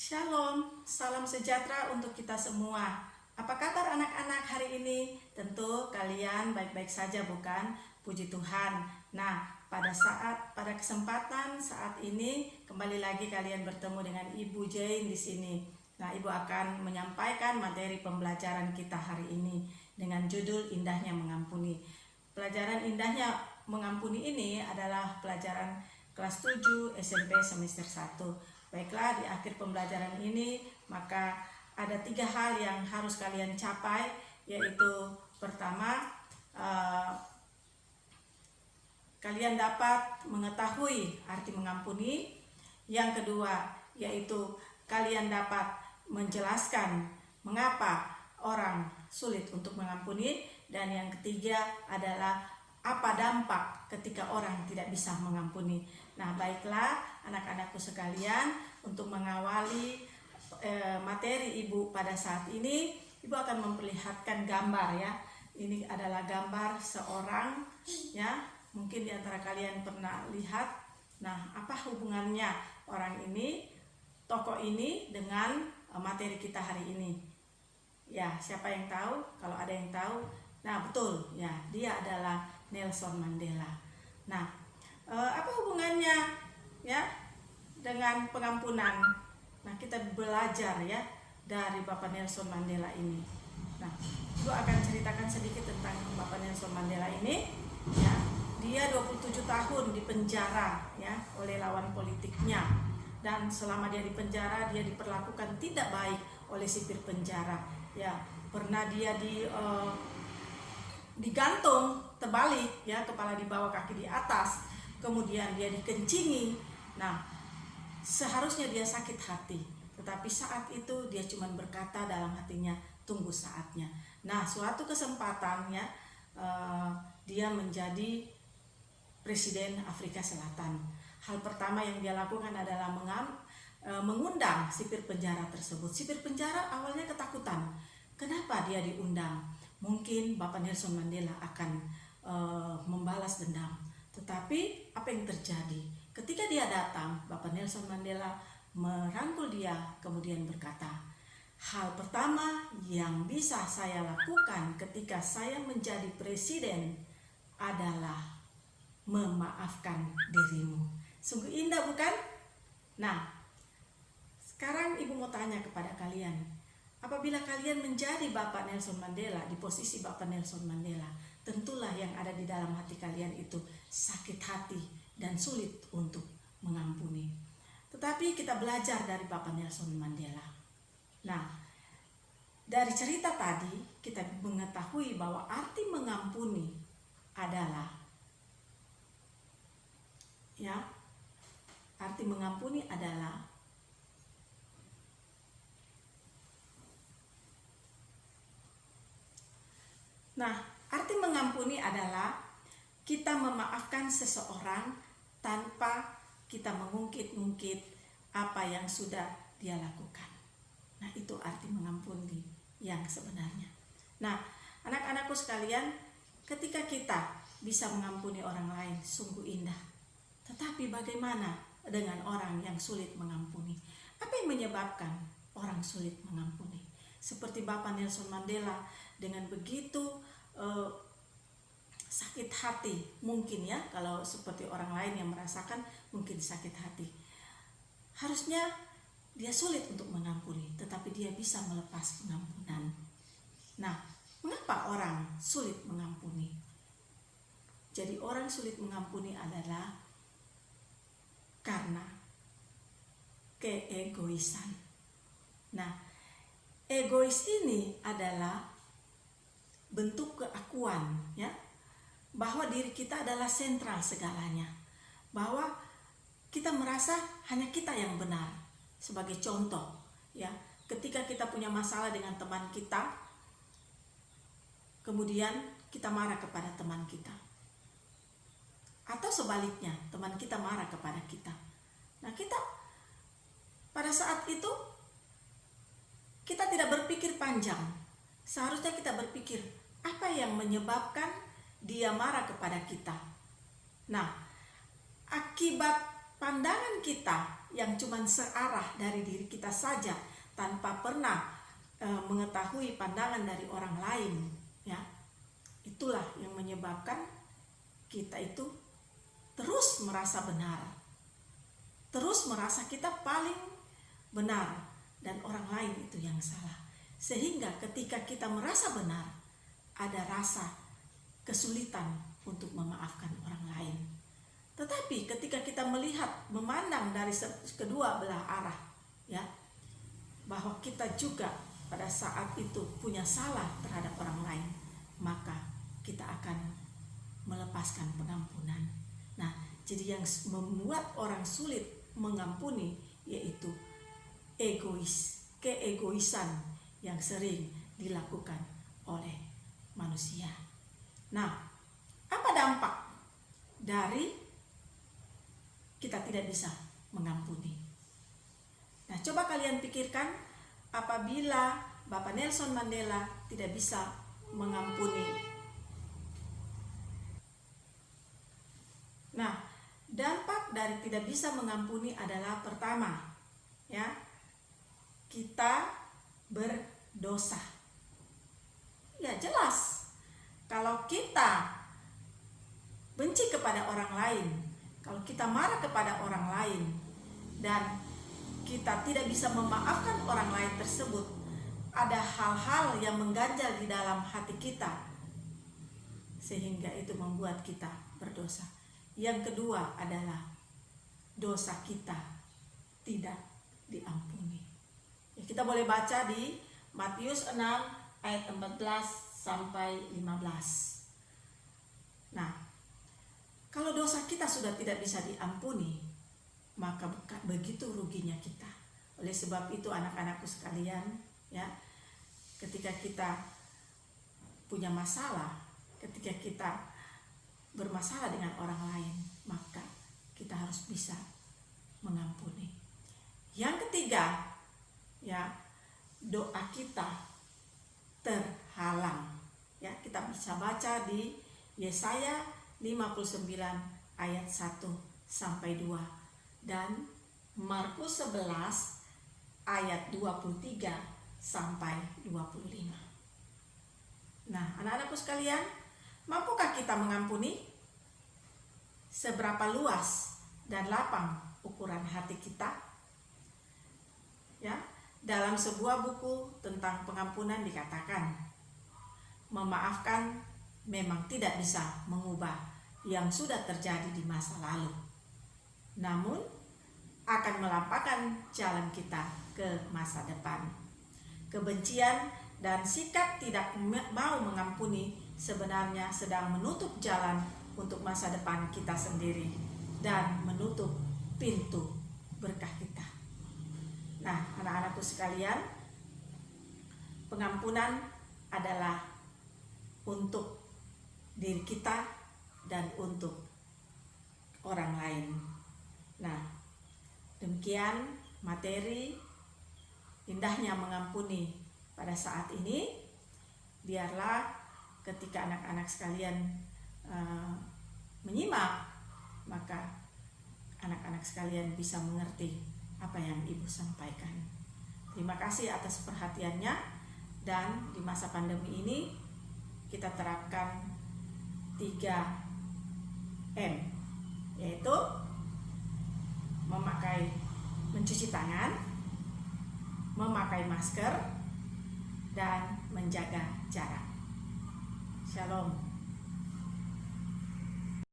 Shalom, salam sejahtera untuk kita semua. Apa kabar anak-anak hari ini? Tentu kalian baik-baik saja, bukan? Puji Tuhan. Nah, pada kesempatan saat ini kembali lagi kalian bertemu dengan Ibu Jane di sini. Nah, Ibu akan menyampaikan materi pembelajaran kita hari ini dengan judul Indahnya Mengampuni. Pelajaran Indahnya Mengampuni ini adalah pelajaran kelas 7 SMP semester 1. Baiklah, di akhir pembelajaran ini maka ada 3 hal yang harus kalian capai, yaitu pertama, kalian dapat mengetahui arti mengampuni. Yang kedua, yaitu kalian dapat menjelaskan mengapa orang sulit untuk mengampuni. Dan yang ketiga adalah apa dampak ketika orang tidak bisa mengampuni. Nah, baiklah anak-anakku sekalian, untuk mengawali materi Ibu pada saat ini, Ibu akan memperlihatkan gambar ya. Ini adalah gambar seorang ya, mungkin di antara kalian pernah lihat. Nah, apa hubungannya orang ini, tokoh ini dengan materi kita hari ini? Ya, siapa yang tahu? Kalau ada yang tahu, nah betul ya, dia adalah Nelson Mandela. Nah, apa hubungannya ya dengan pengampunan? Nah, kita belajar ya dari Bapak Nelson Mandela ini. Nah, Ibu akan ceritakan sedikit tentang Bapak Nelson Mandela ini ya. Dia 27 tahun di penjara ya oleh lawan politiknya, dan selama dia di penjara dia diperlakukan tidak baik oleh sipir penjara ya. Pernah dia digantung terbalik ya, kepala di bawah kaki di atas, kemudian dia dikencingi. Nah, seharusnya dia sakit hati, tetapi saat itu dia cuma berkata dalam hatinya, tunggu saatnya. Nah, suatu kesempatan ya, dia menjadi presiden Afrika Selatan. Hal pertama yang dia lakukan adalah mengundang sipir penjara tersebut. Sipir penjara awalnya ketakutan. Kenapa dia diundang? Mungkin Bapak Nelson Mandela akan membalas dendam. Tetapi apa yang terjadi? Ketika dia datang, Bapak Nelson Mandela merangkul dia, kemudian berkata, hal pertama yang bisa saya lakukan ketika saya menjadi presiden adalah memaafkan dirimu. Sungguh indah, bukan? Nah, sekarang Ibu mau tanya kepada kalian, apabila kalian menjadi Bapak Nelson Mandela, di posisi Bapak Nelson Mandela, tentulah yang ada di dalam hati kalian itu sakit hati dan sulit untuk mengampuni. Tetapi kita belajar dari Bapak Nelson Mandela. Nah, dari cerita tadi kita mengetahui bahwa arti mengampuni adalah ya, arti mengampuni adalah arti mengampuni adalah kita memaafkan seseorang tanpa kita mengungkit-ungkit apa yang sudah dia lakukan. Nah, itu arti mengampuni yang sebenarnya. Nah, anak-anakku sekalian, ketika kita bisa mengampuni orang lain, sungguh indah. Tetapi bagaimana dengan orang yang sulit mengampuni? Apa yang menyebabkan orang sulit mengampuni? Seperti Bapak Nelson Mandela, dengan begitu sakit hati, mungkin ya, kalau seperti orang lain yang merasakan mungkin sakit hati, harusnya dia sulit untuk mengampuni, tetapi dia bisa melepas pengampunan. Nah, mengapa orang sulit mengampuni? Jadi orang sulit mengampuni adalah karena keegoisan. Nah, egois ini adalah bentuk keakuan ya, bahwa diri kita adalah sentral segalanya, bahwa kita merasa hanya kita yang benar. Sebagai contoh ya, ketika kita punya masalah dengan teman kita, kemudian kita marah kepada teman kita, atau sebaliknya teman kita marah kepada kita. Nah, kita pada saat itu kita tidak berpikir panjang. Seharusnya kita berpikir apa yang menyebabkan dia marah kepada kita. Nah, akibat pandangan kita yang cuma searah dari diri kita saja tanpa pernah mengetahui pandangan dari orang lain, ya. Itulah yang menyebabkan kita itu terus merasa benar, terus merasa kita paling benar dan orang lain itu yang salah. Sehingga ketika kita merasa benar, ada rasa kesulitan untuk memaafkan orang lain. Tetapi ketika kita melihat, memandang dari kedua belah arah, ya, bahwa kita juga pada saat itu punya salah terhadap orang lain, maka kita akan melepaskan pengampunan. Nah, jadi yang membuat orang sulit mengampuni yaitu keegoisan yang sering dilakukan oleh manusia. Nah, apa dampak dari kita tidak bisa mengampuni? Nah, coba kalian pikirkan, apabila Bapak Nelson Mandela tidak bisa mengampuni. Nah, dampak dari tidak bisa mengampuni adalah pertama, ya, kita berdosa. Ya, jelas. Kalau kita benci kepada orang lain, kalau kita marah kepada orang lain, dan kita tidak bisa memaafkan orang lain tersebut, ada hal-hal yang mengganjal di dalam hati kita, sehingga itu membuat kita berdosa. Yang kedua adalah dosa kita tidak diampuni. Ya, kita boleh baca di Matius 6 ayat 14 sampai 15. Nah, kalau dosa kita sudah tidak bisa diampuni, maka begitu ruginya kita. Oleh sebab itu anak-anakku sekalian, ya, ketika kita punya masalah, ketika kita bermasalah dengan orang lain, maka kita harus bisa mengampuni. Yang ketiga, ya, doa kita terhalang. Ya, kita bisa baca di Yesaya 59 ayat 1 sampai 2 dan Markus 11 ayat 23 sampai 25. Nah, anak-anakku sekalian, mampukah kita mengampuni? Seberapa luas dan lapang ukuran hati kita? Ya, dalam sebuah buku tentang pengampunan dikatakan, memaafkan memang tidak bisa mengubah yang sudah terjadi di masa lalu, namun akan melampaukan jalan kita ke masa depan. Kebencian dan sikap tidak mau mengampuni sebenarnya sedang menutup jalan untuk masa depan kita sendiri dan menutup pintu berkah kita. Nah, anak-anakku sekalian, pengampunan adalah untuk diri kita dan untuk orang lain. Nah, demikian materi indahnya mengampuni pada saat ini. Biarlah ketika anak-anak sekalian menyimak, maka anak-anak sekalian bisa mengerti apa yang Ibu sampaikan. Terima kasih atas perhatiannya, dan di masa pandemi ini kita terapkan 3M, yaitu mencuci tangan, memakai masker, dan menjaga jarak. Shalom.